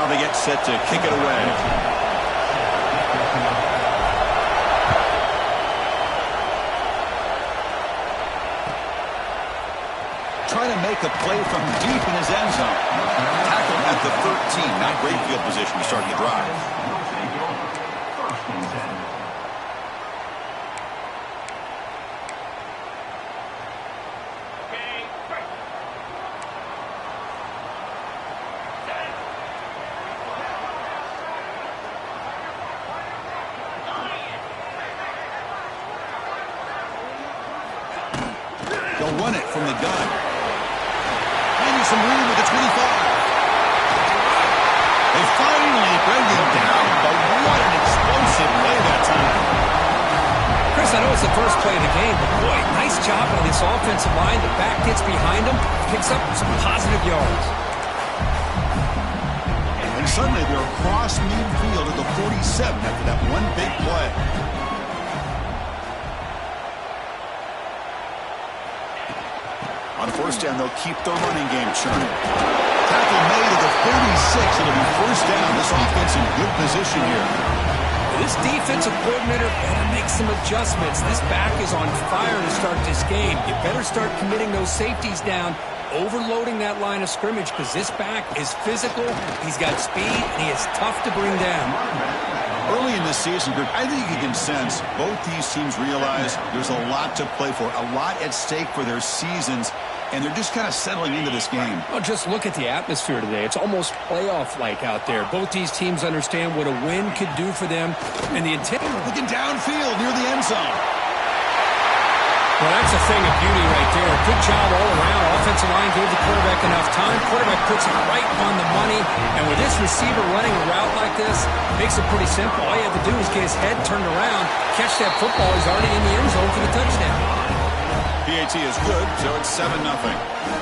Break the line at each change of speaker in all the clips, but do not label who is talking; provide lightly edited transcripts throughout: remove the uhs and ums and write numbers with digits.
Now they get set to kick it away. Trying to make a play from deep in his end zone. Tackle at the 13. Not great field position to start the drive. They'll run it from the gun. Finding some room with the 25. They finally bring him down, but what an explosive play that time.
Chris, I know it's the first play of the game, but boy, nice job on this offensive line. The back gets behind him, picks up some positive yards.
And suddenly they're across midfield at the 47 after that one big play. On first down, they'll keep the running game churning. Tackle made at the 36. It'll be first down. This offense in good position here.
This defensive coordinator better make some adjustments. This back is on fire to start this game. You better start committing those safeties down, overloading that line of scrimmage, because this back is physical, he's got speed, and he is tough to bring down.
Early in this season, Greg, I think you can sense both these teams realize there's a lot to play for, a lot at stake for their seasons, and they're just kind of settling into this game.
Well, just look at the atmosphere today. It's almost playoff-like out there. Both these teams understand what a win could do for them, and the intent.
Looking downfield near the end zone.
Well, that's a thing of beauty right there. Good job all around. Offensive line gave the quarterback enough time. Quarterback puts it right on the money. And with this receiver running a route like this, makes it pretty simple. All you have to do is get his head turned around, catch that football. He's already in the end zone for the touchdown.
PAT is good, so it's 7-0.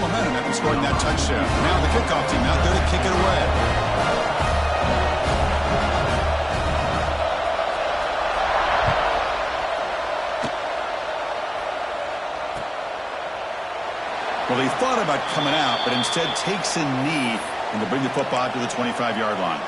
Momentum after scoring that touchdown. Now the kickoff team out there to kick it away. Well, he thought about coming out, but instead takes a knee and to bring the football out to the 25-yard line.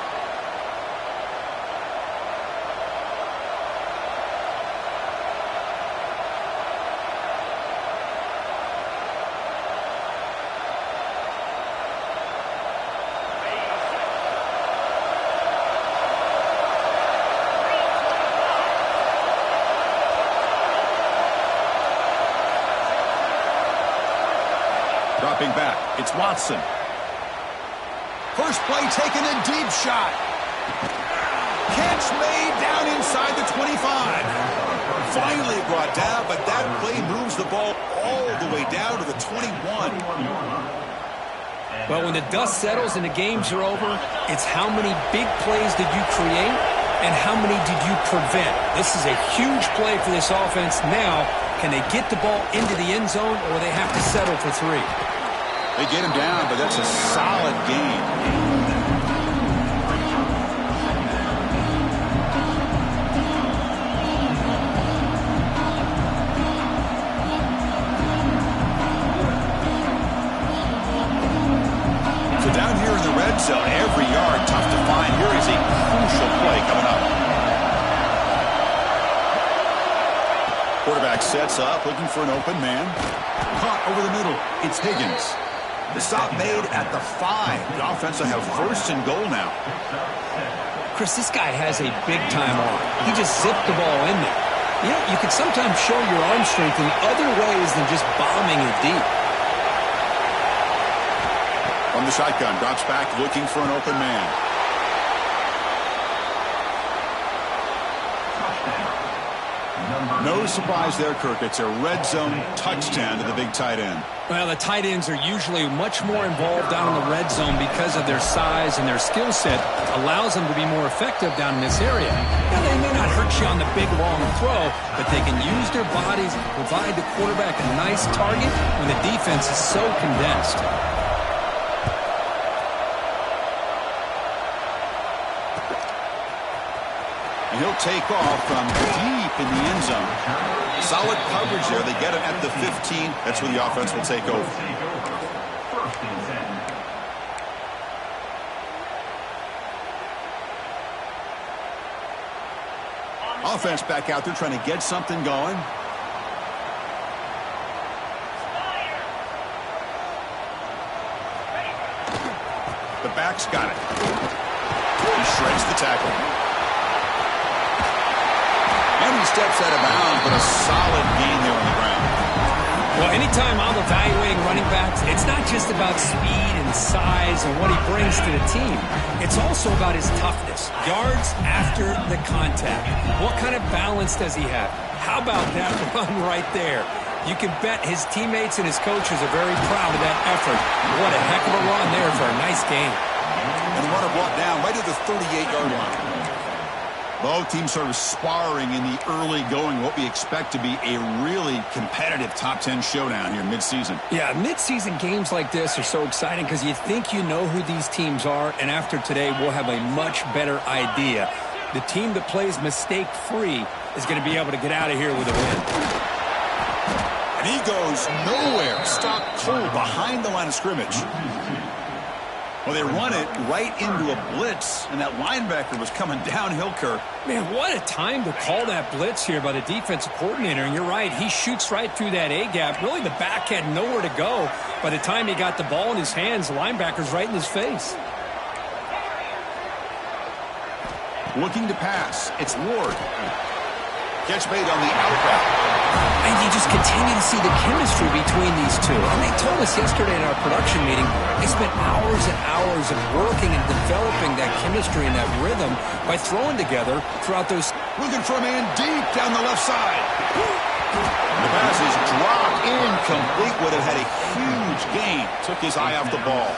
Dropping back, it's Watson. First play taken, a deep shot. Catch made down inside the 25. Finally brought down, but that play moves the ball all the way down to the 21.
Well, when the dust settles and the games are over, it's how many big plays did you create and how many did you prevent. This is a huge play for this offense. Now, can they get the ball into the end zone, or they have to settle for 3?
They get him down, but that's a solid gain. So down here in the red zone, every yard tough to find. Here is a crucial play coming up. Quarterback sets up, looking for an open man. Caught over the middle. It's Higgins. The stop made at the 5. The offense will have first and goal now.
Chris, this guy has a big-time arm. He just zipped the ball in there. You know, you can sometimes show your arm strength in other ways than just bombing it deep.
From the shotgun, drops back, looking for an open man. No surprise there, Kirk. It's a red zone touchdown to the big tight end.
Well, the tight ends are usually much more involved down in the red zone because of their size and their skill set allows them to be more effective down in this area. Now, they may not hurt you on the big, long throw, but they can use their bodies and provide the quarterback a nice target when the defense is so condensed.
And he'll take off from deep in the end zone. Solid coverage there. They get him at the 15. That's where the offense will take over. Offense back out there trying to get something going. The back's got it. He shreds the tackle. And he steps out of bounds, but a solid gain there on the ground.
Well, anytime I'm evaluating running backs, it's not just about speed and size and what he brings to the team. It's also about his toughness. Yards after the contact. What kind of balance does he have? How about that run right there? You can bet his teammates and his coaches are very proud of that effort. What a heck of a run there for a nice gain.
And the runner brought down right at the 38-yard line. Both teams sort of sparring in the early going, what we expect to be a really competitive top 10 showdown here mid-season.
Yeah, mid-season games like this are so exciting because you think you know who these teams are, and after today we'll have a much better idea. The team that plays mistake-free is going to be able to get out of here with a win.
And he goes nowhere, stopped cold behind the line of scrimmage. Well, they run it right into a blitz, and that linebacker was coming downhill, Kirk.
Man, what a time to call that blitz here by the defensive coordinator. And you're right, he shoots right through that A-gap. Really, the back had nowhere to go. By the time he got the ball in his hands, the linebacker's right in his face.
Looking to pass. It's Ward. Catch made on the out route.
And you just continue to see the chemistry between these two. And they told us yesterday in our production meeting, they spent hours and hours of working and developing that chemistry and that rhythm by throwing together throughout those.
Looking for a man deep down the left side. The pass is dropped incomplete. Would have had a huge gain. Took his eye off the ball.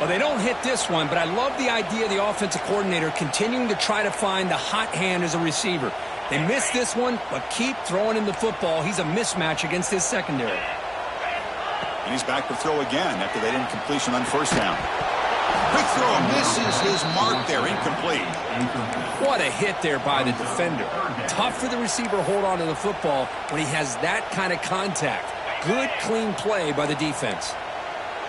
Well, they don't hit this one, but I love the idea of the offensive coordinator continuing to try to find the hot hand as a receiver. They missed this one, but keep throwing him the football. He's a mismatch against his secondary.
And he's back to throw again after that incompletion on first down. Quick throw misses his mark there, incomplete.
What a hit there by the defender. Tough for the receiver to hold on to the football when he has that kind of contact. Good, clean play by the defense.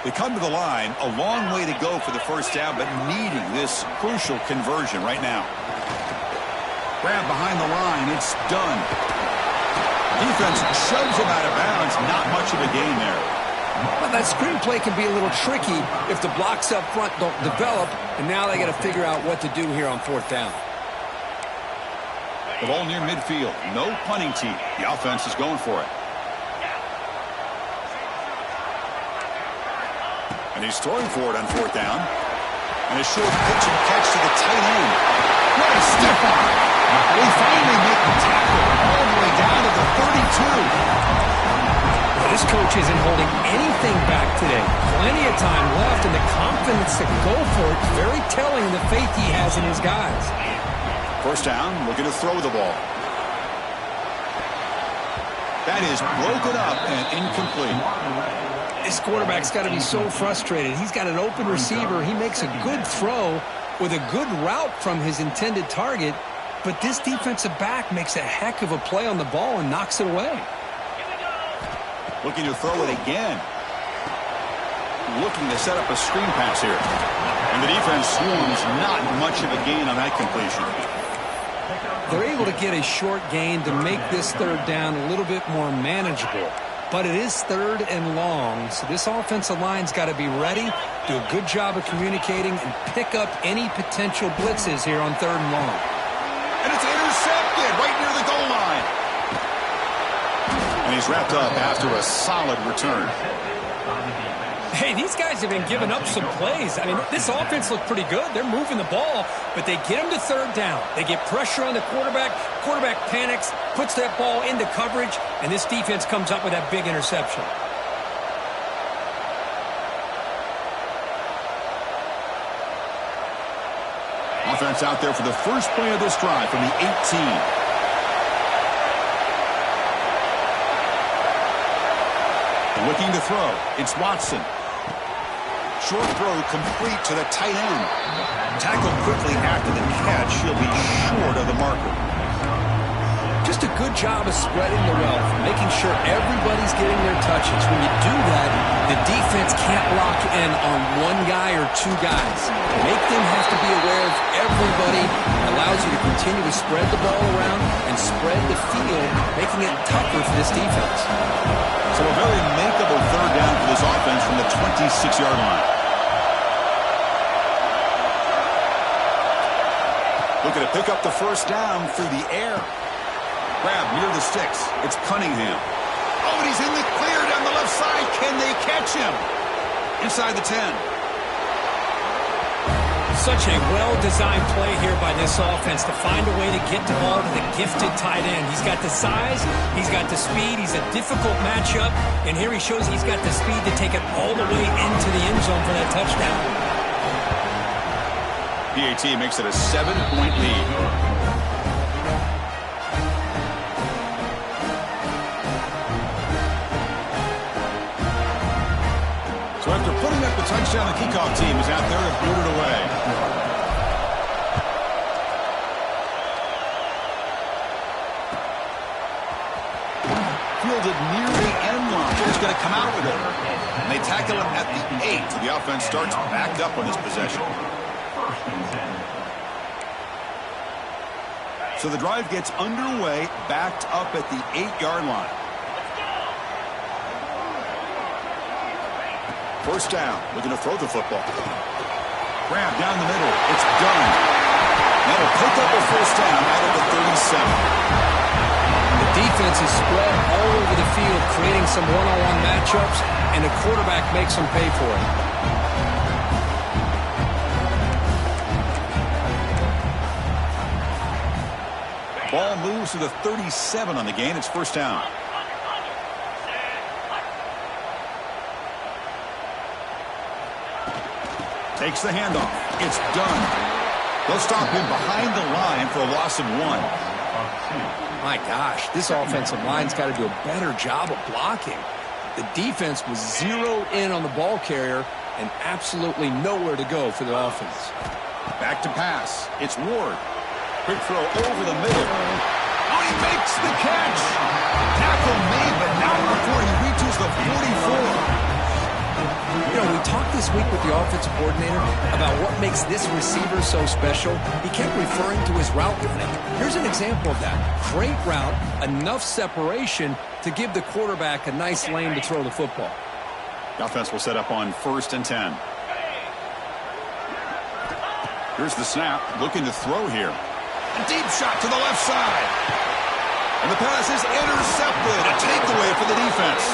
They come to the line, a long way to go for the first down, but needing this crucial conversion right now. Grab behind the line, it's done. Defense shoves him out of bounds, not much of a gain there.
Well, that screen play can be a little tricky if the blocks up front don't develop, and now they got to figure out what to do here on fourth down.
The ball near midfield, no punting team. The offense is going for it. And he's throwing for it on fourth down. And a short pitch and catch to the tight end. What a step on! They finally make the tackle all the way down to the 32.
Well, this coach isn't holding anything back today. Plenty of time left, and the confidence to go for it. Very telling the faith he has in his guys.
First down, looking to throw the ball. That is broken up and incomplete.
This quarterback's got to be so frustrated. He's got an open receiver. He makes a good throw with a good route from his intended target, but this defensive back makes a heck of a play on the ball and knocks it away.
Looking to throw it again. Looking to set up a screen pass here. And the defense swarms, not much of a gain on that completion.
They're able to get a short gain to make this third down a little bit more manageable. But it is third and long, so this offensive line's got to be ready, do a good job of communicating, and pick up any potential blitzes here on third and long.
And it's intercepted right near the goal line. And he's wrapped up after a solid return.
Hey, these guys have been giving up some plays. I mean, this offense looked pretty good. They're moving the ball, but they get him to third down. They get pressure on the quarterback. Quarterback panics, puts that ball into coverage, and this defense comes up with that big interception.
Offense out there for the first play of this drive from the 18. Looking to throw. It's Watson. Short throw complete to the tight end. Tackled quickly after the catch. He'll be short of the marker.
Just a good job of spreading the wealth, making sure everybody's getting their touches. When you do that, the defense can't lock in on one guy or two guys. Make them have to be aware of everybody. It allows you to continue to spread the ball around and spread the field, making it tougher for this defense.
So a very makeable third down for this offense from the 26-yard line. Looking to pick up the first down through the air. Grab near the sticks. It's Cunningham. Oh, and he's in the clear down the left side. Can they catch him? Inside the 10.
Such a well-designed play here by this offense to find a way to get the ball to the gifted tight end. He's got the size. He's got the speed. He's a difficult matchup. And here he shows he's got the speed to take it all the way into the end zone for that touchdown.
PAT makes it a 7-point lead. So after putting up the touchdown, the kickoff team is out there to boot it away. Fielded near the end line. He's going to come out with it. And they tackle him at the 8. So the offense starts back up on this possession. So the drive gets underway, backed up at the 8-yard line. First down, looking to throw the football. Grab down the middle. It's done. That'll pick up a first down out of the 37.
The defense is spread all over the field, creating some one-on-one matchups, and the quarterback makes them pay for it.
Ball moves to the 37 on the gain. It's first down. Takes the handoff. It's done. They'll stop him behind the line for a loss of 1.
My gosh, this offensive line's got to do a better job of blocking. The defense was zeroed in on the ball carrier and absolutely nowhere to go for the offense.
Back to pass. It's Ward. Quick throw over the middle. Oh, he makes the catch. Tackle made, but not before he reaches the 44.
You know, we talked this week with the offensive coordinator about what makes this receiver so special. He kept referring to his route running. Here's an example of that. Great route, enough separation to give the quarterback a nice lane to throw the football.
The offense will set up on 1st and 10. Here's the snap, looking to throw here. A deep shot to the left side. And the pass is intercepted. A takeaway for the defense.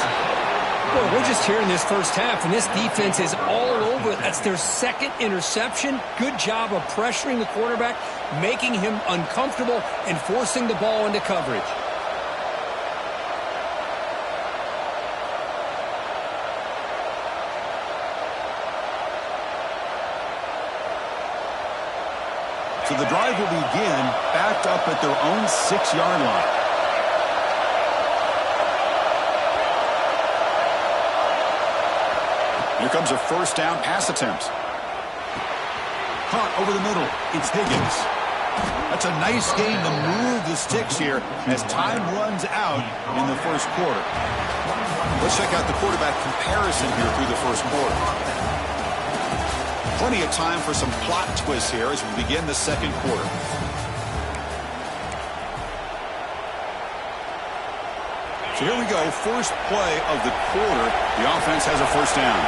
Well, we're just here in this first half, and this defense is all over. That's their second interception. Good job of pressuring the quarterback, making him uncomfortable, and forcing the ball into coverage.
So the drive will begin backed up at their own 6-yard line. Here comes a first down pass attempt. Caught over the middle. It's Higgins. That's a nice game to move the sticks here as time runs out in the first quarter. Let's check out the quarterback comparison here through the first quarter. Plenty of time for some plot twists here as we begin the second quarter. So here we go. First play of the quarter. The offense has a first down.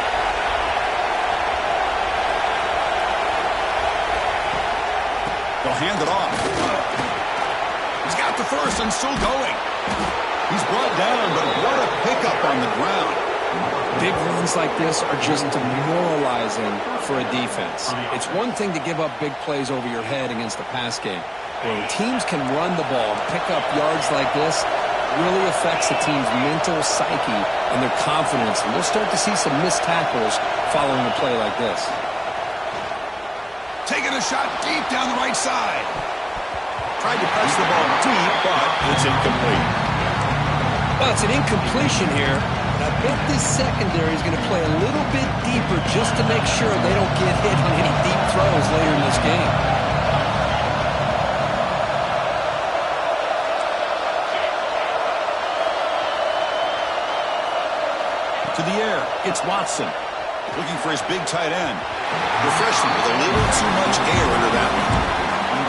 They'll hand it off. He's got the first and still going. He's brought down, but what a pickup on the ground.
Big runs like this are just demoralizing for a defense. It's one thing to give up big plays over your head against the pass game. When teams can run the ball and pick up yards like this, really affects the team's mental psyche and their confidence. And we'll start to see some missed tackles following a play like this.
Taking a shot deep down the right side. Tried to press the ball deep, but it's incomplete.
Well, it's an incompletion here. That bet this secondary is going to play a little bit deeper just to make sure they don't get hit on any deep throws later in this game.
To the air, it's Watson. Looking for his big tight end. The freshman with a little too much air under that one.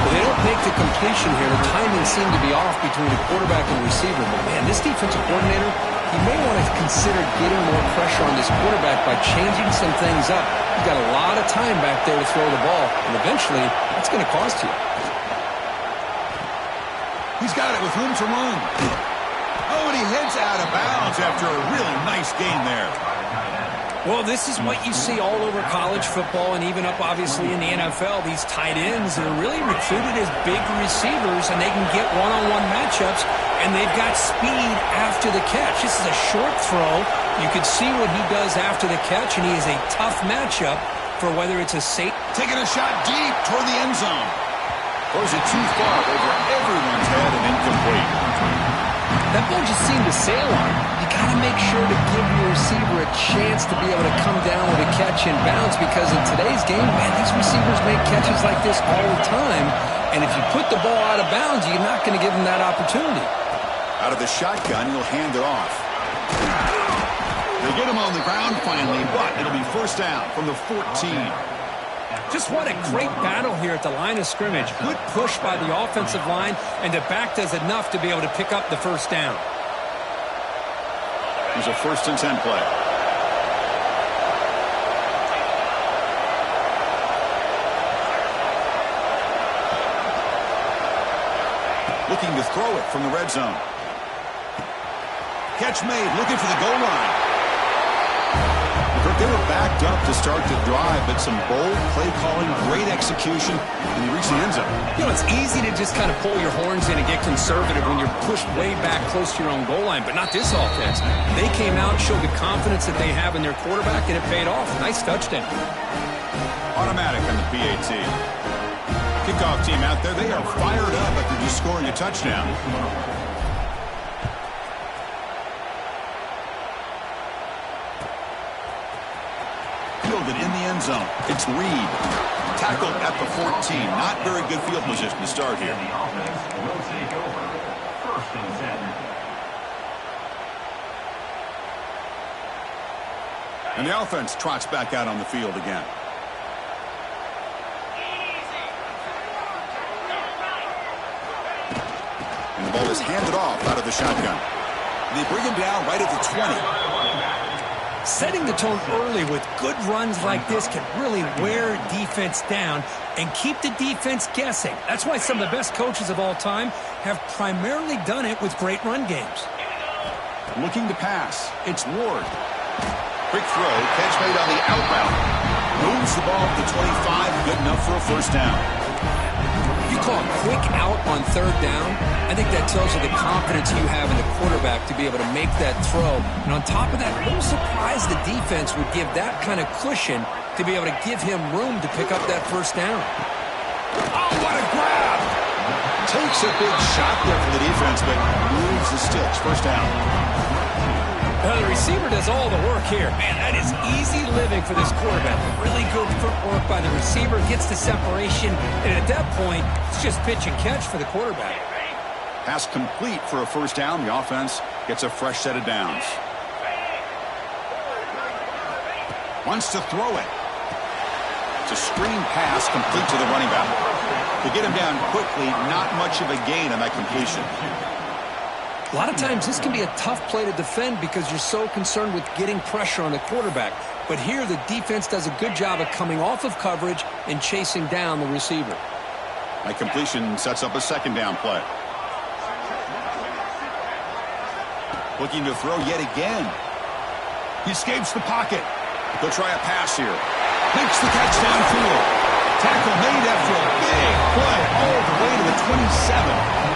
Well, they don't make the completion here. The timing seemed to be off between the quarterback and receiver. But, man, this defensive coordinator, he may want to consider getting more pressure on this quarterback by changing some things up. You've got a lot of time back there to throw the ball, and eventually it's going to cost you.
He's got it with room to run. Oh, and he heads out of bounds after a really nice gain there.
Well, this is what you see all over college football and even up, obviously, in the NFL. These tight ends are really recruited as big receivers, and they can get one-on-one matchups, and they've got speed after the catch. This is a short throw. You can see what he does after the catch, and he is a tough matchup for whether it's a safe.
Taking a shot deep toward the end zone. Throws it too far over everyone's head and incomplete.
That ball just seemed to sail on him. You got to make sure to give your receiver a chance to be able to come down with a catch in bounds, because in today's game, man, these receivers make catches like this all the time. And if you put the ball out of bounds, you're not going to give them that opportunity.
Out of the shotgun, he'll hand it off. They get him on the ground finally, but it'll be first down from the 14.
Just what a great battle here at the line of scrimmage. Good push by the offensive line, and the back does enough to be able to pick up the first down.
Here's a 1st and 10 play. Looking to throw it from the red zone. Catch made, looking for the goal line. They were backed up to start the drive, but some bold play calling, great execution, and they reached the end zone.
You know, it's easy to just kind of pull your horns in and get conservative when you're pushed way back close to your own goal line, but not this offense. They came out, showed the confidence that they have in their quarterback, and it paid off. Nice touchdown.
Automatic on the PAT. Kickoff team out there, they are fired up after just scoring a touchdown. Fielded in the end zone. It's Reed. Tackled at the 14. Not very good field position to start here. And the offense trots back out on the field again. And the ball is handed off out of the shotgun. They bring him down right at the 20.
Setting the tone early with good runs like this can really wear defense down and keep the defense guessing. That's why some of the best coaches of all time have primarily done it with great run games.
Looking to pass. It's Ward. Quick throw. Catch made on the out route. Moves the ball to the 25. Good enough for a first down.
If you call a quick out on 3rd down, I think that tells you the confidence you have in the quarterback to be able to make that throw. And on top of that, a little surprised the defense would give that kind of cushion to be able to give him room to pick up that first down.
Oh, what a grab! Takes a big shot there for the defense, but moves the sticks. First down.
The receiver does all the work here. Man, that is easy living for this quarterback. Really good footwork by the receiver, gets the separation, and at that point, it's just pitch and catch for the quarterback.
Pass complete for a first down. The offense gets a fresh set of downs. Wants to throw it. It's a screen pass complete to the running back. To get him down quickly, not much of a gain on that completion.
A lot of times this can be a tough play to defend because you're so concerned with getting pressure on the quarterback. But here the defense does a good job of coming off of coverage and chasing down the receiver.
That completion sets up a second down play. Looking to throw yet again. He escapes the pocket. He'll try a pass here. Makes the catch downfield. Tackle made after a big play all the way to the 27.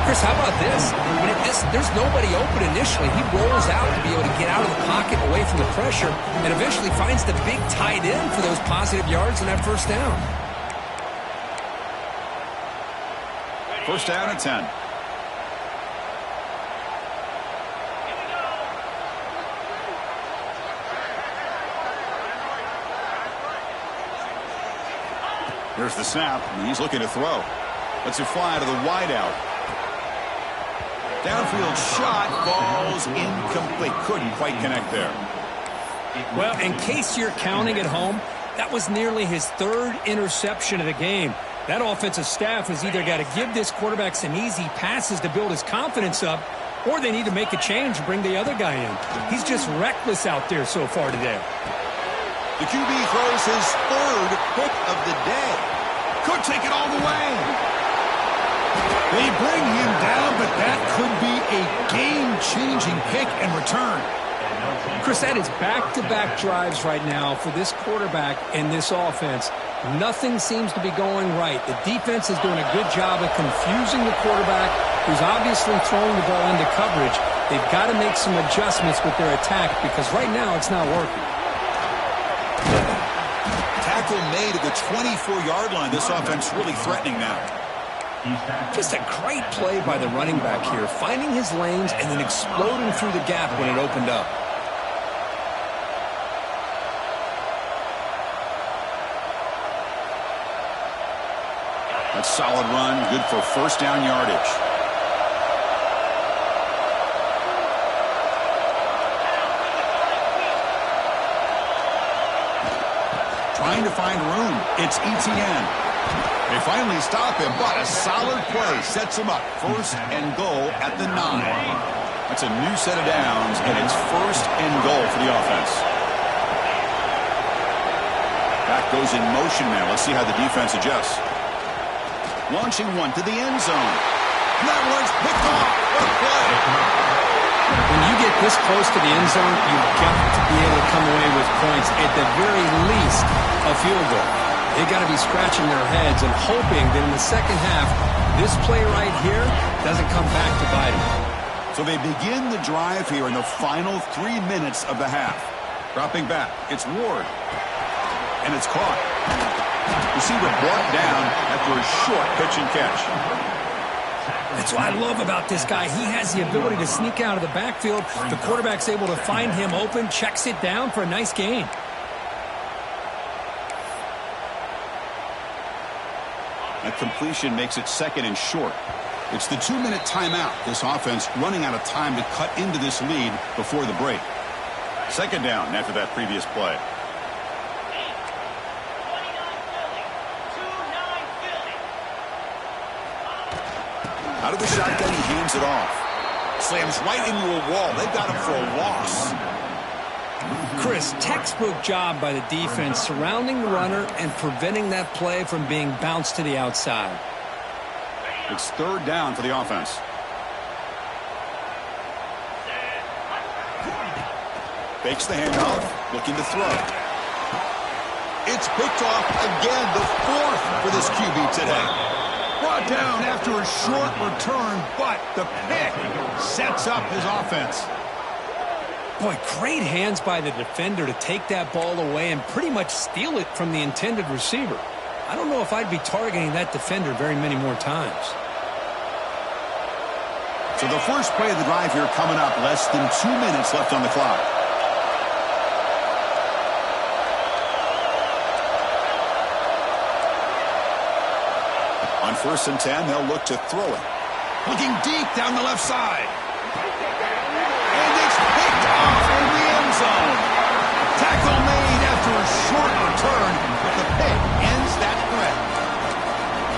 Chris, how about this? I mean, there's nobody open initially. He rolls out to be able to get out of the pocket away from the pressure and eventually finds the big tight end for those positive yards and that first down.
First down at 10. Here's the snap, and he's looking to throw. Lets it fly to the wideout. Downfield shot falls incomplete. Couldn't quite connect there.
Well, in case you're counting at home, that was nearly his third interception of the game. That offensive staff has either got to give this quarterback some easy passes to build his confidence up, or they need to make a change and bring the other guy in. He's just reckless out there so far today.
The QB throws his third pick of the day. Could take it all the way. They bring him down, but that could be a game-changing pick and return.
Chris, that is back-to-back drives right now for this quarterback and this offense. Nothing seems to be going right. The defense is doing a good job of confusing the quarterback, who's obviously throwing the ball into coverage. They've got to make some adjustments with their attack because right now it's not working.
Tackle made at the 24-yard line. This offense really threatening now.
Just a great play by the running back here, finding his lanes and then exploding through the gap when it opened up.
A solid run, good for first down yardage. Trying to find room. It's ETN. They finally stop him, but a solid play sets him up. First and goal at the 9. That's a new set of downs, and it's first and goal for the offense. Back goes in motion now. Let's see how the defense adjusts. Launching one to the end zone. That one's picked off. What a play.
When you get this close to the end zone, you've got to be able to come away with points, at the very least a field goal. They've got to be scratching their heads and hoping that in the second half, this play right here doesn't come back to bite them.
So they begin the drive here in the final 3 minutes of the half. Dropping back, it's Ward. And it's caught. Receiver brought down after a short pitch and catch.
That's what I love about this guy. He has the ability to sneak out of the backfield. The quarterback's able to find him open, checks it down for a nice gain.
That completion makes it second and short. It's the 2-minute timeout. This offense running out of time to cut into this lead before the break. Second down after that previous play. Out of the shotgun, he hands it off. Slams right into a wall. They've got him for a loss.
Chris, textbook job by the defense surrounding the runner and preventing that play from being bounced to the outside.
It's third down for the offense. Fakes the handoff, looking to throw. It's picked off again, the fourth for this QB today. Brought down after a short return, but the pick sets up his offense.
Boy, great hands by the defender to take that ball away and pretty much steal it from the intended receiver. I don't know if I'd be targeting that defender very many more times.
So the first play of the drive here coming up, less than 2 minutes left on the clock. On 1st and 10, they'll look to throw it. Looking deep down the left side. And it's picked off in the end zone. Tackle made after a short return, but the pick ends that threat.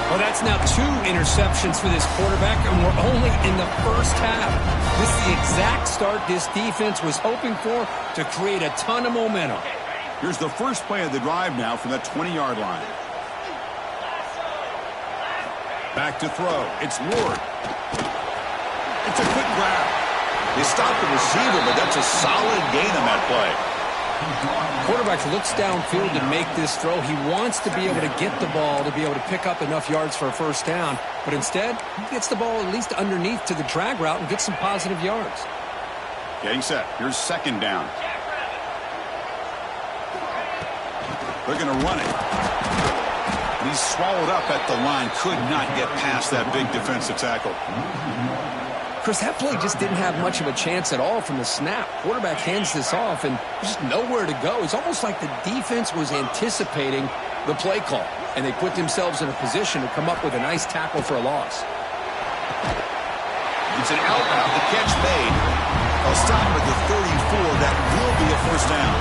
Well, that's now 2 interceptions for this quarterback, and we're only in the first half. This is the exact start this defense was hoping for to create a ton of momentum.
Here's the first play of the drive now from that 20-yard line. Back to throw. It's Ward. It's a quick grab. They stopped the receiver, but that's a solid gain on that play.
Quarterback looks downfield to make this throw. He wants to be able to get the ball to be able to pick up enough yards for a first down, but instead, he gets the ball at least underneath to the drag route and gets some positive yards.
Getting set. Here's second down. They're going to run it. He's swallowed up at the line. Could not get past that big defensive tackle.
Chris, that play just didn't have much of a chance at all from the snap. Quarterback hands this off, and there's just nowhere to go. It's almost like the defense was anticipating the play call. and they put themselves in a position to come up with a nice tackle for a loss.
It's an out route. The catch made. They'll stop him at the 34. That will be a first down.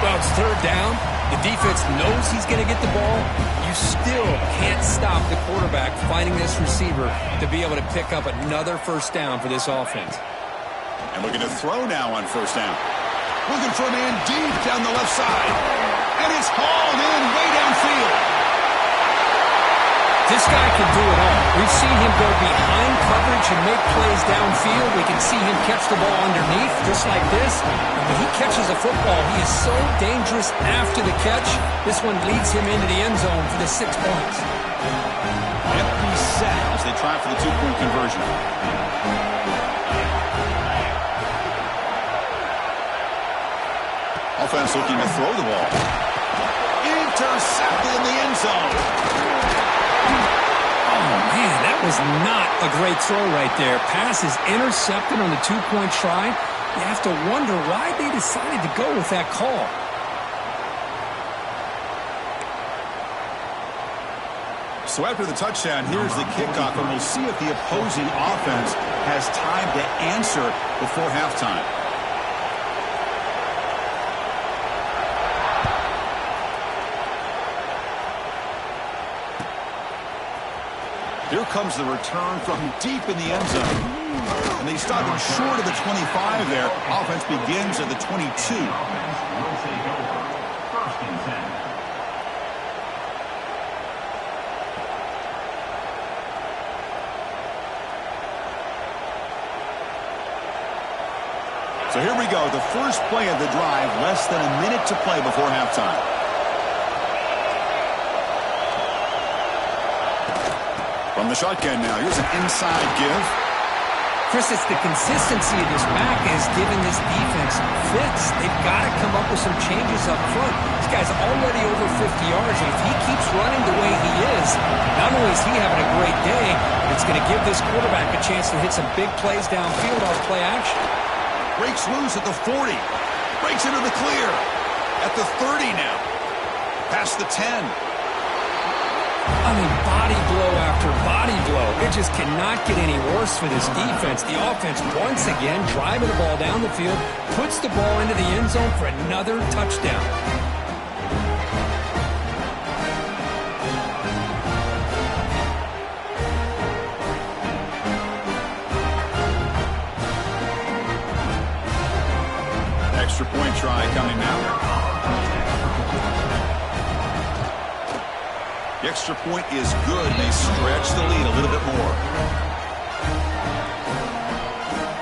Well, it's third down. The defense knows he's going to get the ball. You still can't stop the quarterback finding this receiver to be able to pick up another first down for this offense.
And looking to throw now on first down. Looking for a man deep down the left side. And it's hauled in way downfield.
This guy can do it all. We've seen him go behind coverage and make plays downfield. We can see him catch the ball underneath, just like this. And when he catches a football, he is so dangerous after the catch. This one leads him into the end zone for the 6 points.
Empty set as they try for the 2-point conversion. Offense looking to throw the ball. Intercepted in the end zone.
Oh, man, that was not a great throw right there. Pass is intercepted on the 2-point try. You have to wonder why they decided to go with that call.
So after the touchdown, here's the kickoff, and we'll see if the opposing offense has time to answer before halftime. Here comes the return from deep in the end zone. And they stop him short of the 25 there. Offense begins at the 22. So here we go. The first play of the drive, less than a minute to play before halftime. From the shotgun now, here's an inside give.
Chris, it's the consistency of this back is giving this defense fits. They've got to come up with some changes up front. This guy's already over 50 yards, and if he keeps running the way he is, not only is he having a great day, but it's going to give this quarterback a chance to hit some big plays downfield off play action.
Breaks loose at the 40. Breaks into the clear. At the 30 now. Past the 10.
I mean, body blow after body blow. It just cannot get any worse for this defense. The offense, once again, driving the ball down the field, puts the ball into the end zone for another touchdown.
Extra point try coming now. The extra point is good. They stretch the lead a little bit more.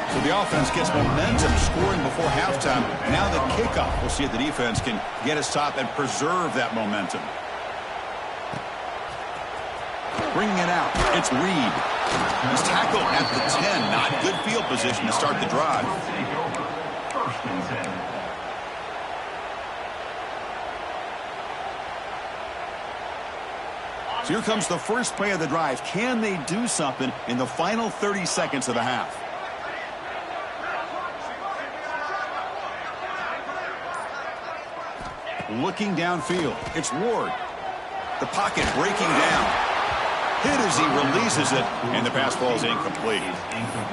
So the offense gets momentum scoring before halftime. Now the kickoff. We'll see if the defense can get his top and preserve that momentum. Bringing it out. It's Reed. He's tackled at the 10. Not good field position to start the drive. So here comes the first play of the drive. Can they do something in the final 30 seconds of the half? Looking downfield. It's Ward. The pocket breaking down. Hit as he releases it, and the pass ball is incomplete.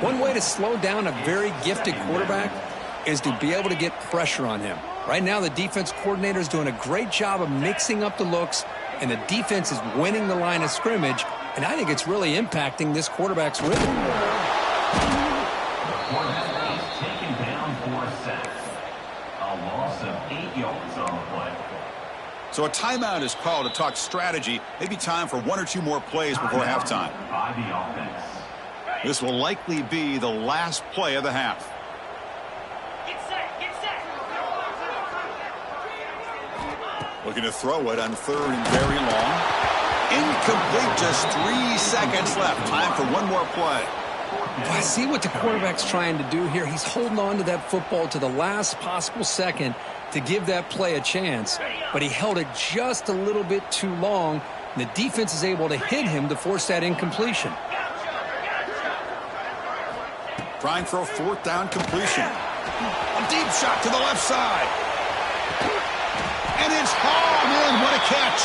One way to slow down a very gifted quarterback is to be able to get pressure on him. Right now, the defense coordinator is doing a great job of mixing up the looks, and the defense is winning the line of scrimmage, and I think it's really impacting this quarterback's rhythm.
The quarterback is taken down for a sack. A loss of 8 yards on the play.
So a timeout is called to talk strategy. Maybe time for 1 or 2 more plays before halftime.
By the offense.
This will likely be the last play of the half. Looking to throw it on 3rd and very long. Incomplete, just 3 seconds left. Time for 1 more play.
I see what the quarterback's trying to do here. He's holding on to that football to the last possible second to give that play a chance. But he held it just a little bit too long. And the defense is able to hit him to force that incompletion.
Trying for a 4th down completion. A deep shot to the left side. And it's hauled in. What a catch.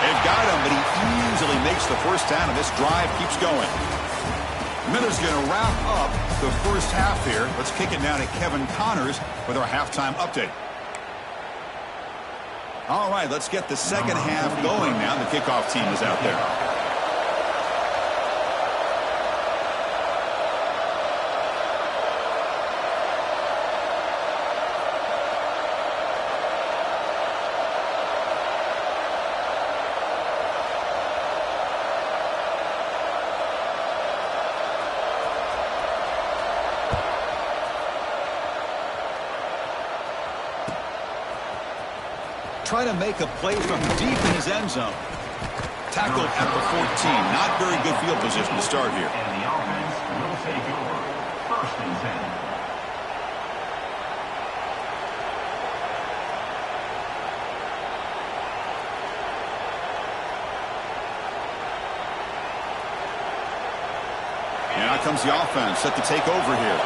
They've got him, but he easily makes the first down, and this drive keeps going. Miller's going to wrap up the first half here. Let's kick it now to Kevin Connors with our halftime update. All right, let's get the second half going now. The kickoff team is out there. Trying to make a play from deep in his end zone. Tackled at the 14. Not very good field position to start here.
And the offense will take over. 1st and 10.
Now comes the offense set to take over here.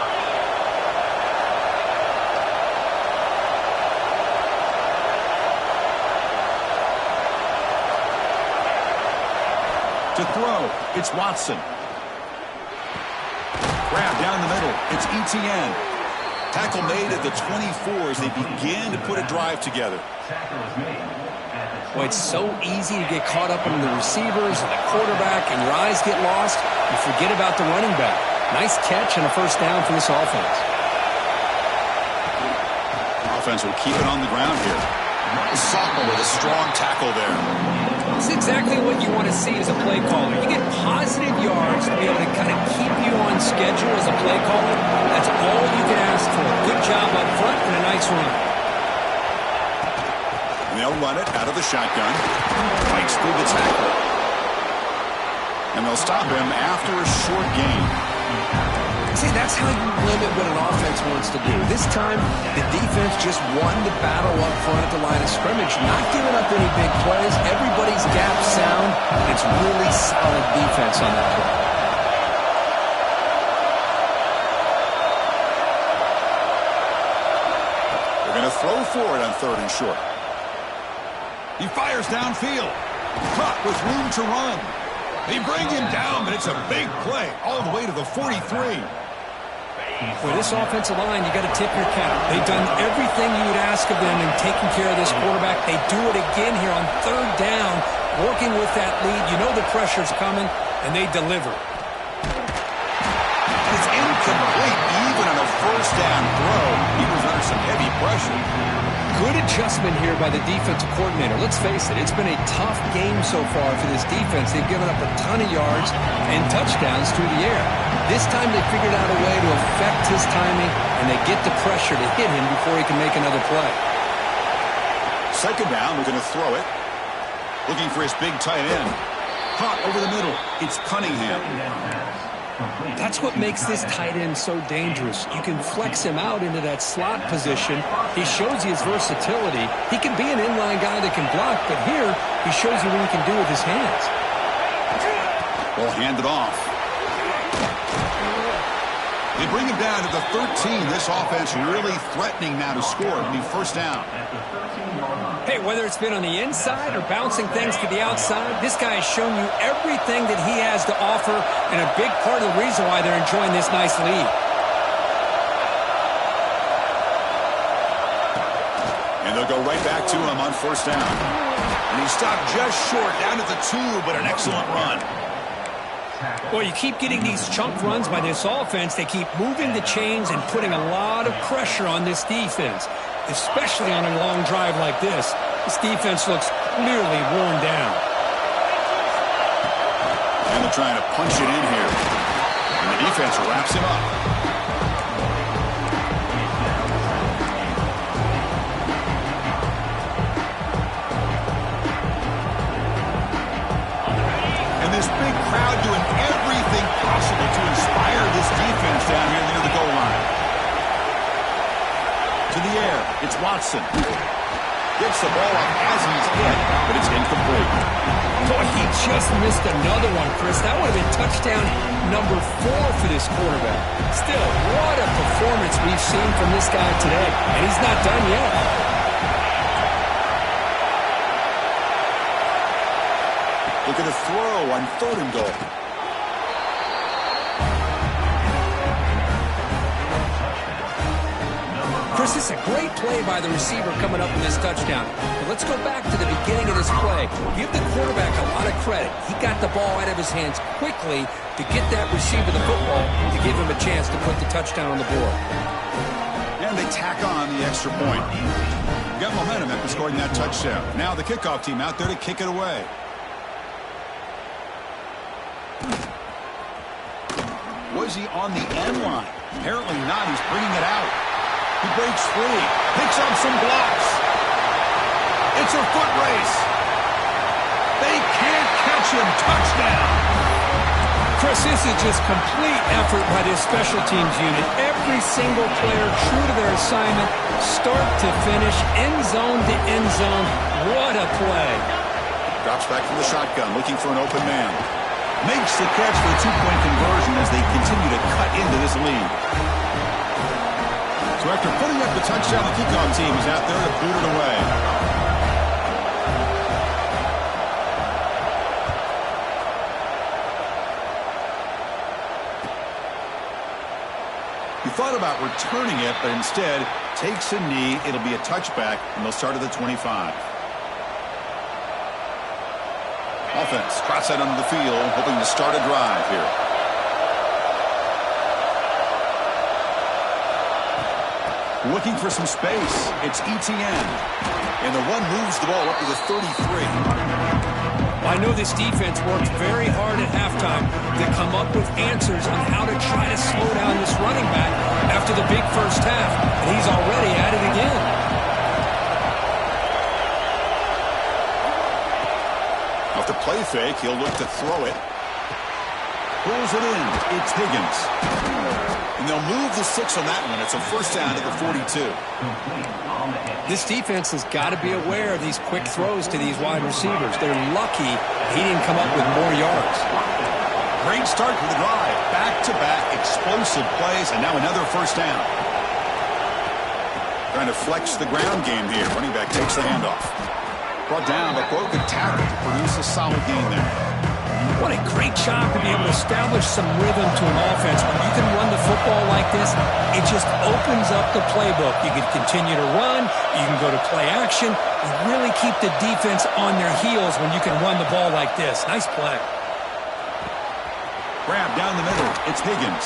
To throw, it's Watson. Grab down the middle, it's Etienne. Tackle made at the 24 as they begin to put a drive together.
Well, it's so easy to get caught up in the receivers and the quarterback, and your eyes get lost. You forget about the running back. Nice catch and a first down for this offense.
Offense will keep it on the ground here. Saka with a strong tackle there.
It's exactly what you want to see as a play caller. You get positive yards to be able to kind of keep you on schedule as a play caller. That's all you can ask for. Good job up front and a nice run.
And they'll run it out of the shotgun. Fights through the tackle. And they'll stop him after a short gain.
See, that's how you limit what an offense wants to do. This time, the defense just won the battle up front at the line of scrimmage, not giving up any big plays. Everybody's gap sound. It's really solid defense on that play.
They're going to throw for it on 3rd and short. He fires downfield. Caught with room to run. They bring him down, but it's a big play all the way to the 43.
For this offensive line, you got to tip your cap. They've done everything you would ask of them in taking care of this quarterback. They do it again here on 3rd down, working with that lead. You know the pressure's coming, and they deliver.
It's incomplete, even on a first down throw. He was under some heavy pressure.
Good adjustment here by the defensive coordinator. Let's face it, it's been a tough game so far for this defense. They've given up a ton of yards and touchdowns through the air. This time they figured out a way to affect his timing, and they get the pressure to hit him before he can make another play.
2nd down, we're going to throw it. Looking for his big tight end. Caught over the middle. It's Cunningham.
That's what makes this tight end so dangerous. You can flex him out into that slot position. He shows you his versatility. He can be an inline guy that can block, but here he shows you what he can do with his hands.
Well, hand it off. They bring him down to the 13. This offense really threatening now to score. It'll be 1st down.
Hey, whether it's been on the inside or bouncing things to the outside, this guy has shown you everything that he has to offer, and a big part of the reason why they're enjoying this nice lead.
And they'll go right back to him on 1st down. And he stopped just short, down at the 2, but an excellent run.
Well, you keep getting these chunk runs by this offense. They keep moving the chains and putting a lot of pressure on this defense, especially on a long drive like this. This defense looks clearly worn down.
And they're trying to punch it in here. And the defense wraps him up. This big crowd doing everything possible to inspire this defense down here near the goal line. To the air, it's Watson. Gets the ball up as he's hit, but it's incomplete.
Boy, he just missed another one, Chris. That would have been touchdown number 4 for this quarterback. Still, what a performance we've seen from this guy today, and he's not done yet.
on 3rd and goal.
Chris, this is a great play by the receiver coming up in this touchdown. But let's go back to the beginning of this play. Give the quarterback a lot of credit. He got the ball out of his hands quickly to get that receiver the football to give him a chance to put the touchdown on the board.
And they tack on the extra point. Got momentum after scoring that touchdown. Now the kickoff team out there to kick it away. Was he on the end line? Apparently not. He's bringing it out. He breaks free. Picks up some blocks. It's a foot race. They can't catch him. Touchdown.
Chris, this is just complete effort by this special teams unit. Every single player true to their assignment, start to finish, end zone to end zone. What a play.
Drops back from the shotgun, looking for an open man. Makes the catch for a 2-point conversion as they continue to cut into this lead. So after putting up the touchdown, the kickoff team is out there to boot it away. He thought about returning it, but instead takes a knee. It'll be a touchback, and they'll start at the 25. Offense trots out onto the field, hoping to start a drive here. Looking for some space. It's Etienne. And the run moves the ball up to the 33.
I know this defense worked very hard at halftime to come up with answers on how to try to slow down this running back after the big first half. And he's already at it again.
Off the play fake, he'll look to throw it. Pulls it in. It's Higgins. And they'll move the 6 on that one. It's a first down to the 42.
This defense has got to be aware of these quick throws to these wide receivers. They're lucky he didn't come up with more yards.
Great start to the drive. Back-to-back explosive plays, and now another first down. Trying to flex the ground game here. Running back takes the handoff. Brought down, but broken tackle to produce a solid gain there.
What a great job to be able to establish some rhythm to an offense. When you can run the football like this, it just opens up the playbook. You can continue to run. You can go to play action. You really keep the defense on their heels when you can run the ball like this. Nice play.
Grab down the middle. It's Higgins.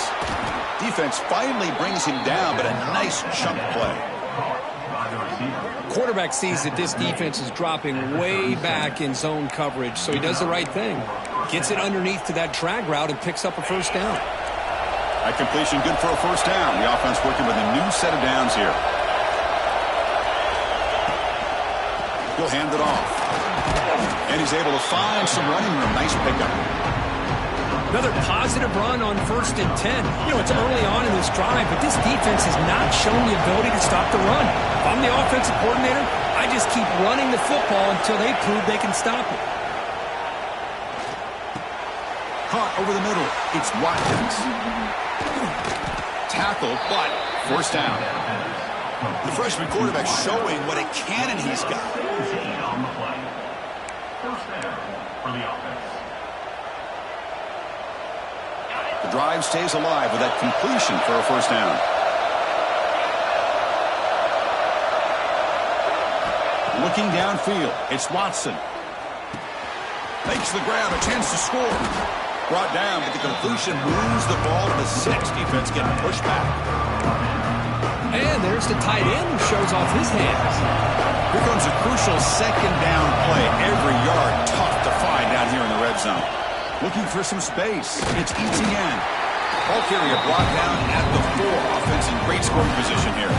Defense finally brings him down, but a nice chunk play.
Quarterback sees that this defense is dropping way back in zone coverage, so he does the right thing. Gets it underneath to that drag route and picks up a first down.
That completion good for a first down. The offense working with a new set of downs here. He'll hand it off. And he's able to find some running room. Nice pickup.
Another positive run on 1st and 10. You know, it's early on in this drive, but this defense has not shown the ability to stop the run. If I'm the offensive coordinator, I just keep running the football until they prove they can stop it.
Caught over the middle. It's Watkins. Tackle, but first down. The freshman quarterback showing what a cannon he's got.
First down for the offense.
The drive stays alive with that completion for a first down. Looking downfield, it's Watson. Makes the grab, a chance to score. Brought down, but the completion moves the ball to the 6. Defense getting pushed back.
And there's the tight end who shows off his hands.
Here comes a crucial second down play. Every yard tough to find down here in the red zone. Looking for some space. It's Etienne. Ball carrier brought down at the 4. Offense in great scoring position here.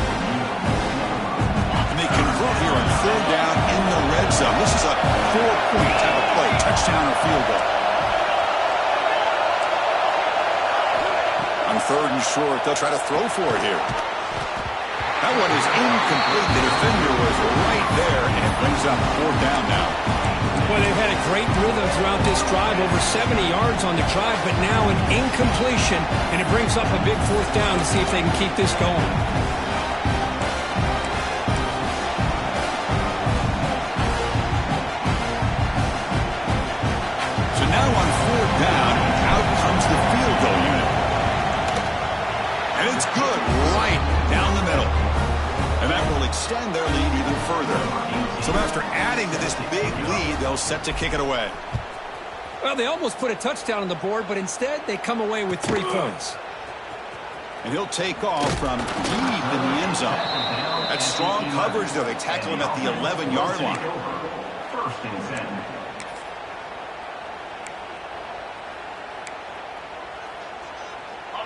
And they convert here on 3rd down in the red zone. This is a 4-point type of play. Touchdown or field goal. On 3rd and short, they'll try to throw for it here. That one is incomplete. The defender was right there, and it brings up 4th down now.
Well, they've had a great rhythm throughout this drive, over 70 yards on the drive, but now an incompletion, and it brings up a big 4th down to see if they can keep this going.
So now on field goal unit. And it's good right down the middle. And that will extend their lead even further. So after adding to this big lead, they'll set to kick it away.
Well, they almost put a touchdown on the board, but instead they come away with 3 points.
And he'll take off from deep in the end zone. That's strong coverage, though. They tackle him at the 11-yard line.
First and 10.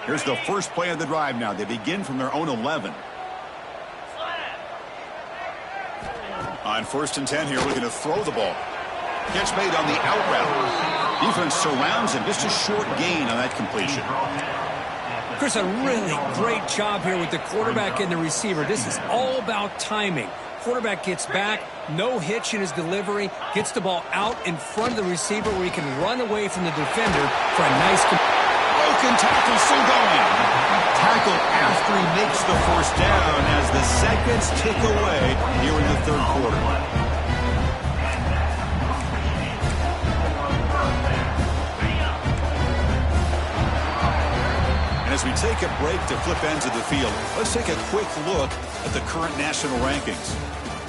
Here's the first play of the drive now. They begin from their own 11. On 1st and 10 here, looking to throw the ball. Catch made on the out route. Defense surrounds him. Just a short gain on that completion.
Chris, a really great job here with the quarterback and the receiver. This is all about timing. Quarterback gets back, no hitch in his delivery, gets the ball out in front of the receiver where he can run away from the defender for a nice
broken tackle, still going. Tackle after he makes the first down as the seconds tick away here in the third quarter. And as we take a break to flip ends of the field, let's take a quick look at the current national rankings.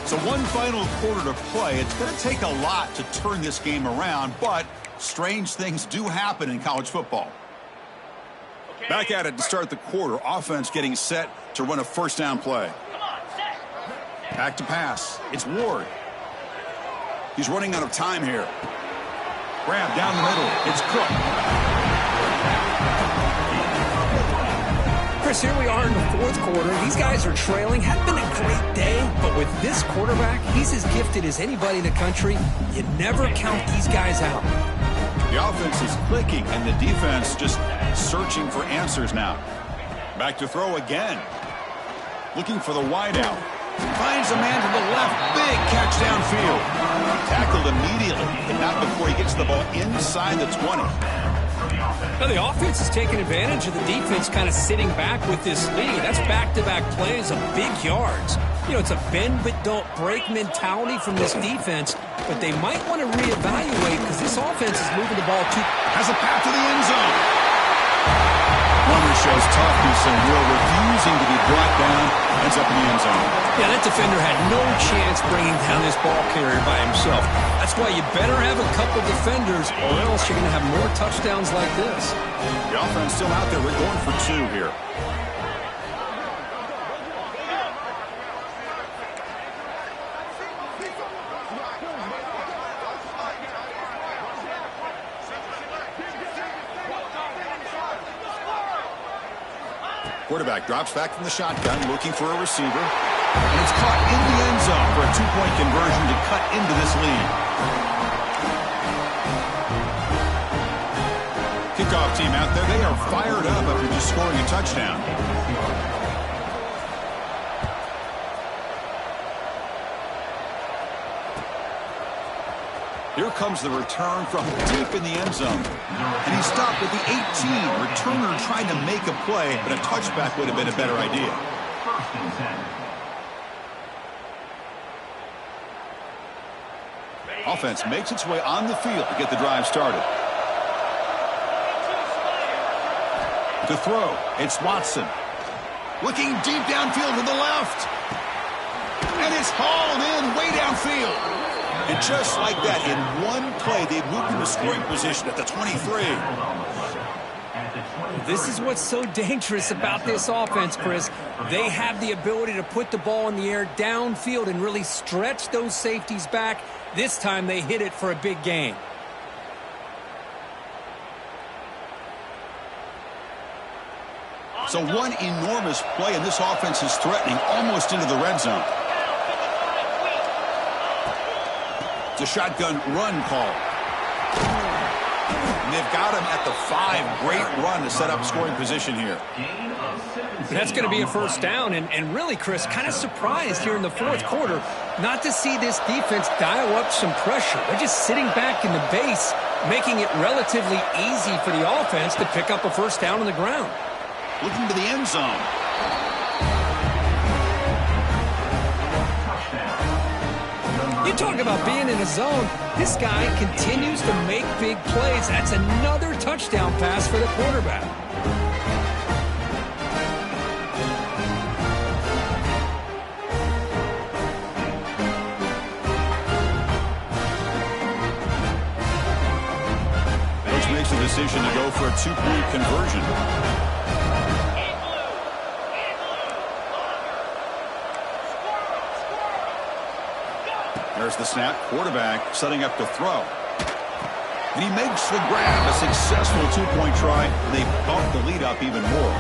So one final quarter to play. It's going to take a lot to turn this game around, but strange things do happen in college football. Back at it to start the quarter. Offense getting set to run a first down play. Back to pass. It's Ward. He's running out of time here. Grab down the middle. It's Cook.
Chris, here we are in the fourth quarter. These guys are trailing. Had been a great day, but with this quarterback, he's as gifted as anybody in the country. You never count these guys out.
The offense is clicking, and the defense just searching for answers now. Back to throw again. Looking for the wideout. Finds a man to the left. Big catch downfield. Tackled immediately, but not before he gets the ball inside the 20.
Now the offense is taking advantage of the defense kind of sitting back with this lead. That's back-to-back plays of big yards. You know, it's a bend but don't break mentality from this defense, but they might want to reevaluate because this offense is moving the ball too.
Has a path to the end zone. Runner shows toughness and will, refusing to be brought down. Ends up in the end zone.
Yeah, that defender had no chance bringing down this ball carrier by himself. That's why you better have a couple defenders or else you're going to have more touchdowns like this.
The offense still out there. We're going for 2 here. Quarterback drops back from the shotgun, looking for a receiver. And it's caught in the end zone for a 2-point conversion to cut into this lead. Kickoff team out there. They are fired up after just scoring a touchdown. Here comes the return from deep in the end zone. And he stopped at the 18. Returner tried to make a play, but a touchback would have been a better idea.
First and 10.
Offense makes its way on the field to get the drive started. To throw, it's Watson. Looking deep downfield to the left. And it's hauled in way downfield. And just like that, in one play, they've moved into scoring position at the 23.
This is what's so dangerous about this offense, Chris. They have the ability to put the ball in the air downfield and really stretch those safeties back. This time they hit it for a big gain.
So one enormous play, and this offense is threatening almost into the red zone. It's a shotgun run call. And they've got him at the 5. Great run to set up scoring position here.
That's going to be a first down, and really, Chris, kind of surprised here in the fourth quarter not to see this defense dial up some pressure. They're just sitting back in the base, making it relatively easy for the offense to pick up a first down on the ground.
Looking to the end zone.
You talk about being in a zone. This guy continues to make big plays. That's another touchdown pass for the quarterback.
Coach makes the decision to go for a two-point conversion. There's the snap. Quarterback setting up to throw. And he makes the grab. A successful two-point try. They bump the lead up even more.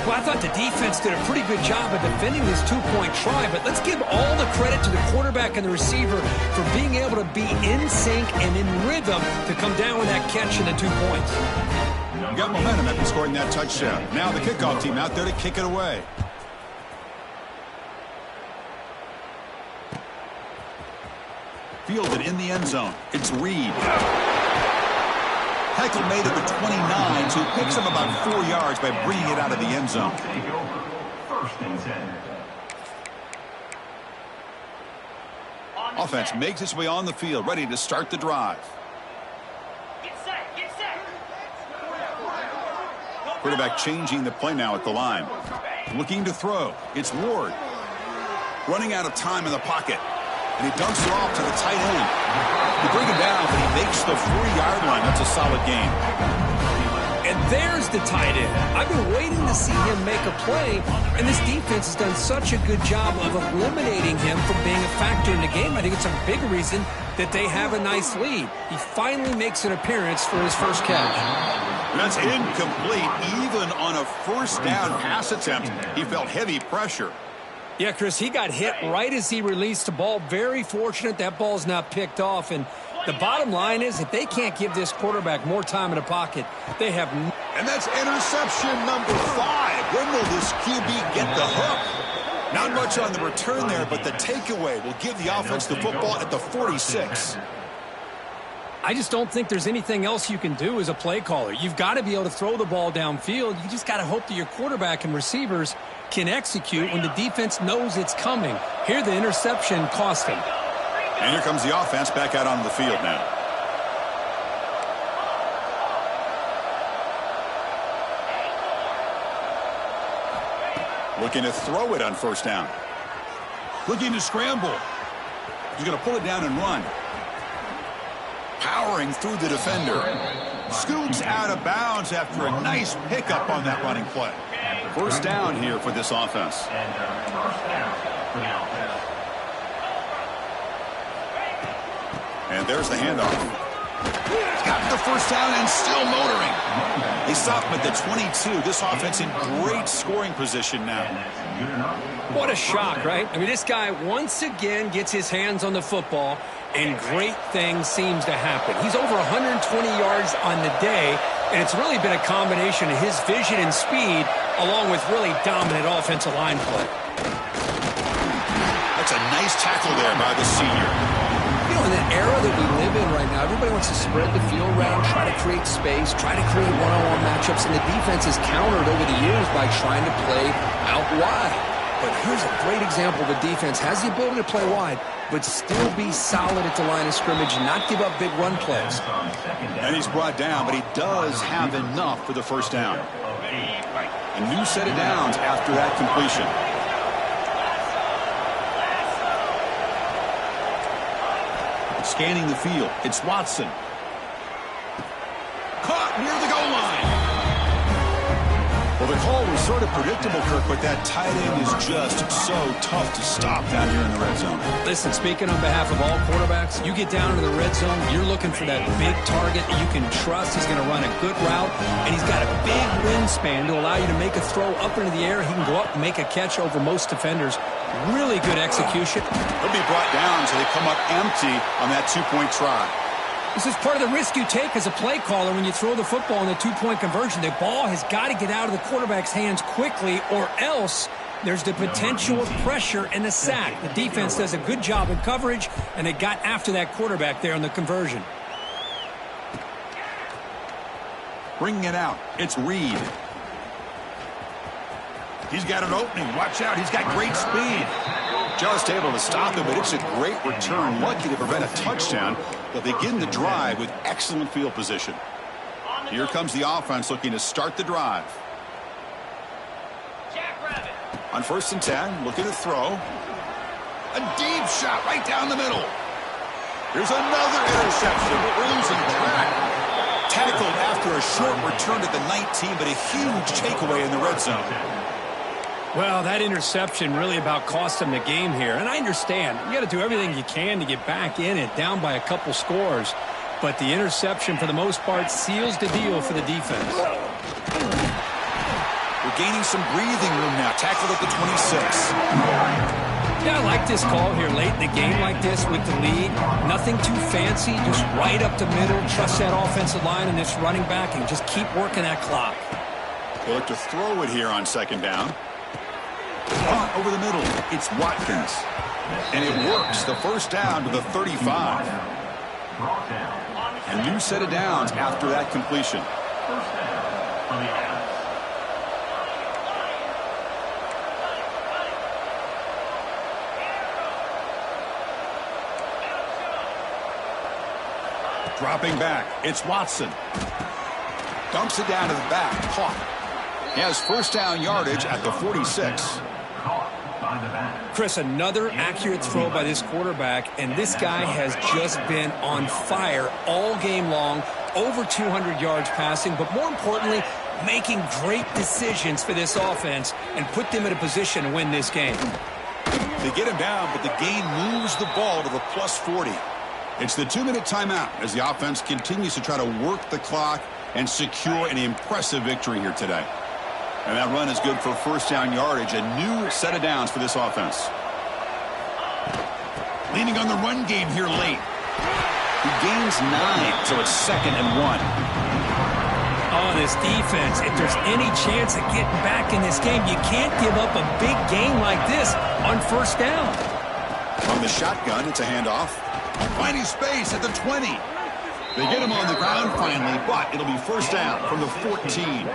Well, I thought the defense did a pretty good job of defending this two-point try, but let's give all the credit to the quarterback and the receiver for being able to be in sync and in rhythm to come down with that catch and the 2 points.
You got momentum after scoring that touchdown. Now the kickoff team out there to kick it away. Fielded in the end zone. It's Reed. Heckle made it to 29, so he picks him about 4 yards by bringing it out of the end zone.
First and 10.
Offense makes its way on the field, ready to start the drive.
Get set, get set.
Quarterback changing the play now at the line. Looking to throw. It's Ward. Running out of time in the pocket. And he dumps it off to the tight end. They bring him down, but he makes the 4-yard line. That's a solid gain.
And there's the tight end. I've been waiting to see him make a play, and this defense has done such a good job of eliminating him from being a factor in the game. I think it's a big reason that they have a nice lead. He finally makes an appearance for his first catch.
That's incomplete. Even on a first down pass attempt, he felt heavy pressure.
Yeah, Chris, he got hit right as he released the ball. Very fortunate that ball's not picked off. And the bottom line is if they can't give this quarterback more time in the pocket, they have...
And that's interception number 5. When will this QB get the hook? Not much on the return there, but the takeaway will give the offense the football at the 46.
I just don't think there's anything else you can do as a play caller. You've got to be able to throw the ball downfield. You just got to hope that your quarterback and receivers can execute when the defense knows it's coming. Here, the interception cost him.
And here comes the offense back out onto the field now. Looking to throw it on first down. Looking to scramble. He's going to pull it down and run. Powering through the defender. Scoops out of bounds after a nice pickup on that running play. First down here for this offense.
And first down for the offense.
And there's the handoff. He's got the first down and still motoring. They stop him at the 22. This offense in great scoring position now.
What a shock, right? I mean, this guy once again gets his hands on the football, and great things seems to happen. He's over 120 yards on the day, and it's really been a combination of his vision and speed along with really dominant offensive line play.
That's a nice tackle there by the senior.
You know, in the era that we live in right now, everybody wants to spread the field around, try to create space, try to create one-on-one matchups, and the defense has countered over the years by trying to play out wide. But here's a great example. The defense has the ability to play wide, but still be solid at the line of scrimmage, not give up big run plays.
And he's brought down, but he does have enough for the first down. A new set of downs after that completion. Scanning the field. It's Watson. Caught near the goal line. Well, the call was sort of predictable, Kirk, but that tight end is just so tough to stop down here in the red zone.
Listen, speaking on behalf of all quarterbacks, you get down into the red zone, you're looking for that big target that you can trust. He's going to run a good route, and he's got a big wingspan to allow you to make a throw up into the air. He can go up and make a catch over most defenders. Really good execution.
He'll be brought down so they come up empty on that two-point try.
This is part of the risk you take as a play caller when you throw the football in the two-point conversion. The ball has got to get out of the quarterback's hands quickly, or else there's the potential of pressure and a sack. The defense does a good job in coverage, and they got after that quarterback there on the conversion.
Bringing it out. It's Reed. He's got an opening. Watch out. He's got great speed. Just able to stop him, but it's a great return. Lucky to prevent a touchdown. They'll begin the drive with excellent field position. Here comes the offense looking to start the drive. On 1st and 10, looking to throw. A deep shot right down the middle. Here's another interception. We're losing track. Tackled after a short return to the 19, but a huge takeaway in the red zone.
Well, that interception really about cost them the game here. And I understand. You got to do everything you can to get back in it, down by a couple scores. But the interception, for the most part, seals the deal for the defense.
We're gaining some breathing room now. Tackled at the 26.
Yeah, I like this call here late in the game like this with the lead. Nothing too fancy, just right up the middle. Trust that offensive line and this running back and just keep working that clock.
They look to throw it here on 2nd down. Over the middle, it's Watkins. And it works. The 1st down to the 35. A new set of downs after that completion. Dropping back, it's Watson. Dumps it down to the back, caught. He has 1st down yardage at the 46.
Chris, another accurate throw by this quarterback, and this guy has just been on fire all game long, over 200 yards passing, but more importantly, making great decisions for this offense and put them in a position to win this game.
They get him down, but the gain moves the ball to the plus 40. It's the 2-minute timeout as the offense continues to try to work the clock and secure an impressive victory here today. And that run is good for 1st down yardage, a new set of downs for this offense. Leaning on the run game here late. He gains 9, so it's 2nd and 1.
Oh, this defense, if there's any chance of getting back in this game, you can't give up a big game like this on 1st down.
From the shotgun, it's a handoff. Finding space at the 20. They get him on the ground finally, but it'll be 1st down from the 14.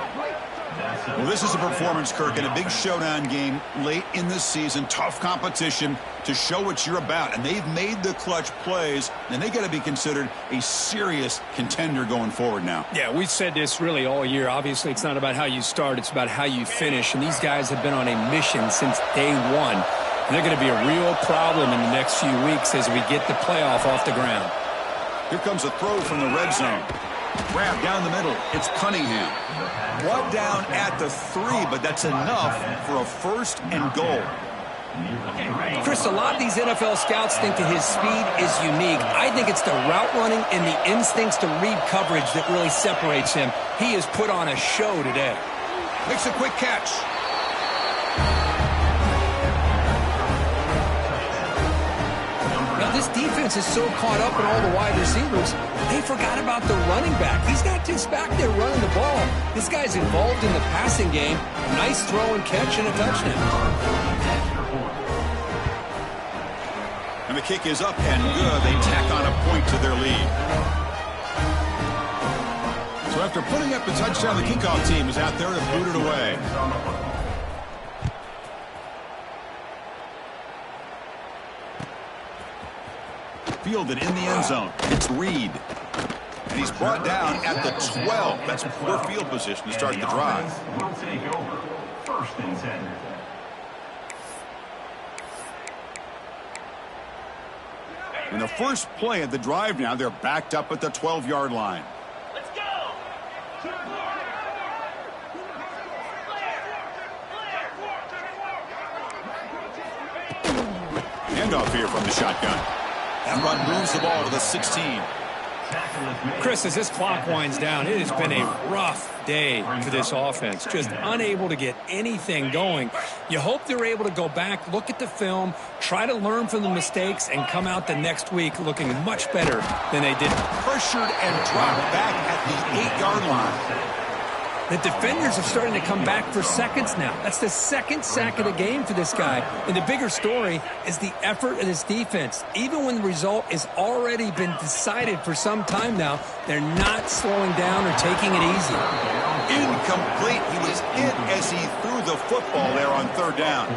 Well, this is a performance, Kirk, in a big showdown game late in the season. Tough competition to show what you're about. And they've made the clutch plays, and they got to be considered a serious contender going forward now.
Yeah, we've said this really all year. Obviously, it's not about how you start. It's about how you finish. And these guys have been on a mission since day one. And they're going to be a real problem in the next few weeks as we get the playoff off the ground.
Here comes a throw from the red zone. Grab down the middle. It's Cunningham. Brought down at the 3, but that's enough for a 1st and goal.
Chris, a lot of these NFL scouts think that his speed is unique. I think it's the route running and the instincts to read coverage that really separates him. He has put on a show today.
Makes a quick catch.
Now, this defense is so caught up in all the wide receivers, they forgot about the running back. He's not just back there running the ball. This guy's involved in the passing game. Nice throw and catch and a touchdown.
And the kick is up and good. They tack on a point to their lead. So after putting up the touchdown, the kickoff team is out there to boot it away. Fielded in the end zone. It's Reed. And he's brought down at the 12. That's poor field position to start the drive.
Will take over 1st and 10.
In the first play of the drive now, they're backed up at the 12-yard line.
Let's go!
Handoff here from the shotgun. That run moves the ball to the 16.
Chris, as this clock winds down, it has been a rough day for this offense. Just unable to get anything going. You hope they're able to go back, look at the film, try to learn from the mistakes, and come out the next week looking much better than they did.
Pressured and dropped back at the 8-yard line.
The defenders are starting to come back for seconds now. That's the 2nd sack of the game for this guy. And the bigger story is the effort of this defense. Even when the result has already been decided for some time now, they're not slowing down or taking it easy.
Incomplete. He was hit as he threw the football there on 3rd down.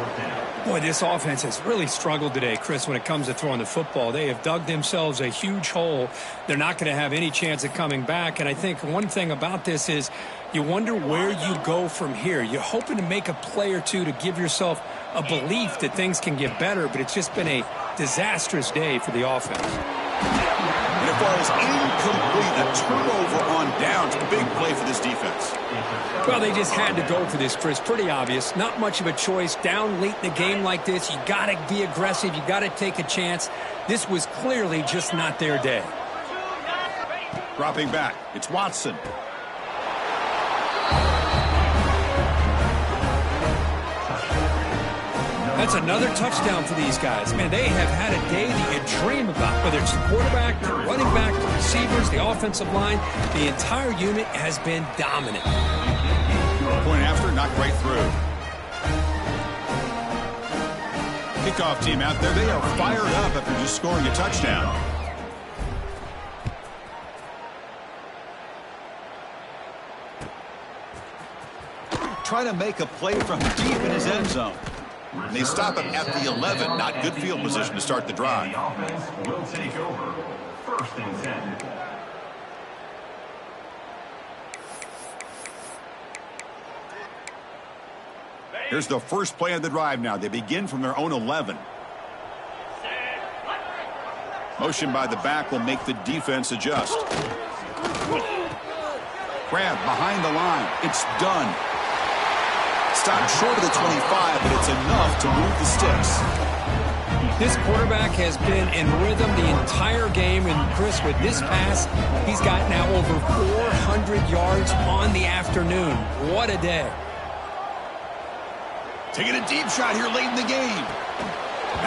Boy, this offense has really struggled today, Chris, when it comes to throwing the football. They have dug themselves a huge hole. They're not going to have any chance of coming back. And I think one thing about this is you wonder where you go from here. You're hoping to make a play or two to give yourself a belief that things can get better, but it's just been a disastrous day for the offense.
And it falls incomplete. A turnover on downs. Big play for this defense.
Well, they just had to go for this, Chris. Pretty obvious. Not much of a choice. Down late in the game like this, you got to be aggressive. You got to take a chance. This was clearly just not their day.
Dropping back, it's Watson.
That's another touchdown for these guys. Man, they have had a day that you dream about, whether it's the quarterback, the running back, the receivers, the offensive line. The entire unit has been dominant.
Point after, knocked right through. Kickoff team out there. They are fired up after just scoring a touchdown. Trying to make a play from deep in his end zone. And they stop him at the 11. Not good field position to start the drive.
The offense will take over. 1st and 10.
Here's the first play of the drive now. They begin from their own 11. Motion by the back will make the defense adjust. Grab behind the line. It's done. Stopped short of the 25, but it's enough to move the sticks.
This quarterback has been in rhythm the entire game, and Chris, with this pass, he's got now over 400 yards on the afternoon. What a day.
Taking a deep shot here late in the game.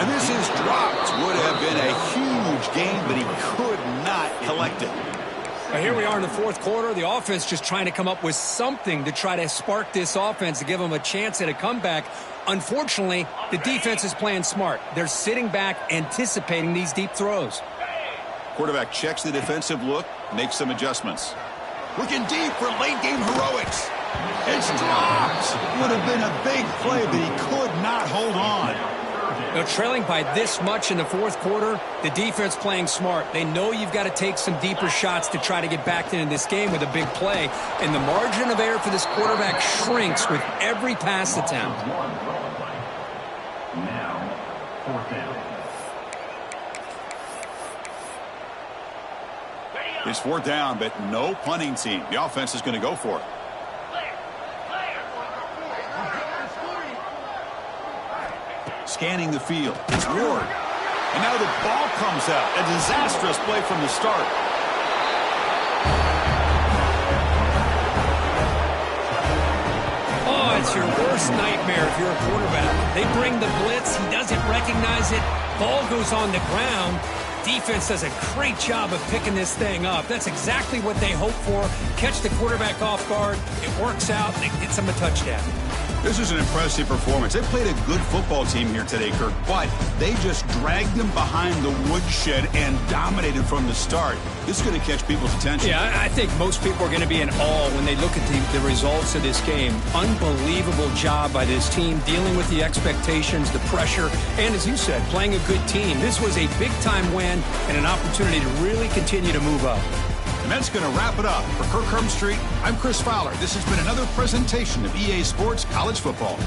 And this is dropped. Would have been a huge game, but he could not collect it.
Well, here we are in the 4th quarter. The offense just trying to come up with something to try to spark this offense to give them a chance at a comeback. Unfortunately, the defense is playing smart. They're sitting back, anticipating these deep throws.
Quarterback checks the defensive look, makes some adjustments. Looking deep for late-game heroics. It's dropped. Would have been a big play, but he could not hold on.
They're trailing by this much in the 4th quarter. The defense playing smart. They know you've got to take some deeper shots to try to get back into this game with a big play. And the margin of error for this quarterback shrinks with every pass attempt.
Now, 4th down.
It's 4th down, but no punting team. The offense is going to go for it. Scanning the field. It's Ward. And now the ball comes out. A disastrous play from the start.
Oh, it's your worst nightmare if you're a quarterback. They bring the blitz. He doesn't recognize it. Ball goes on the ground. Defense does a great job of picking this thing up. That's exactly what they hope for. Catch the quarterback off guard. It works out. It gets them a touchdown.
This is an impressive performance. They played a good football team here today, Kirk, but they just dragged them behind the woodshed and dominated from the start. This is going to catch people's attention.
Yeah, I think most people are going to be in awe when they look at the results of this game. Unbelievable job by this team dealing with the expectations, the pressure, and as you said, playing a good team. This was a big-time win and an opportunity to really continue to move up.
And that's going to wrap it up. For Kirk Street, I'm Chris Fowler. This has been another presentation of EA Sports College Football.